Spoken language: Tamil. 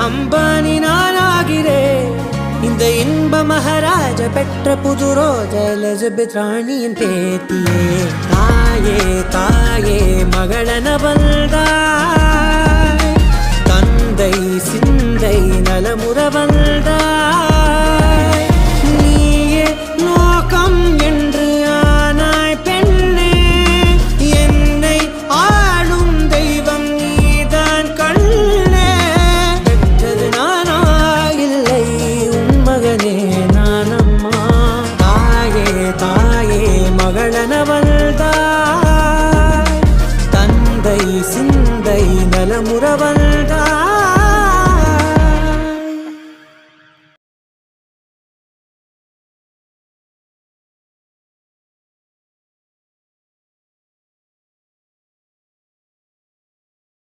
அம்பானி நானாகிறேன். இந்த இன்ப மகாராஜ பெற்ற புது ரோஜ எலிசபெத் ராணியின் பேத்தியே. தாயே தாயே மகளன வந்தாய், தந்தை சிந்தை நலமுற வந்தாய். நீயே லோகம் என்று ஆனாய் பெண்ணே, என்னை ஆளும் தெய்வம் நீதான் கண்ணே. பெற்றது நானா இல்லை உன் மகனே நானம்மா. தாயே தாயே மகளன வந்தாய், தந்தை சிந்தை நலமுற வந்தாய்.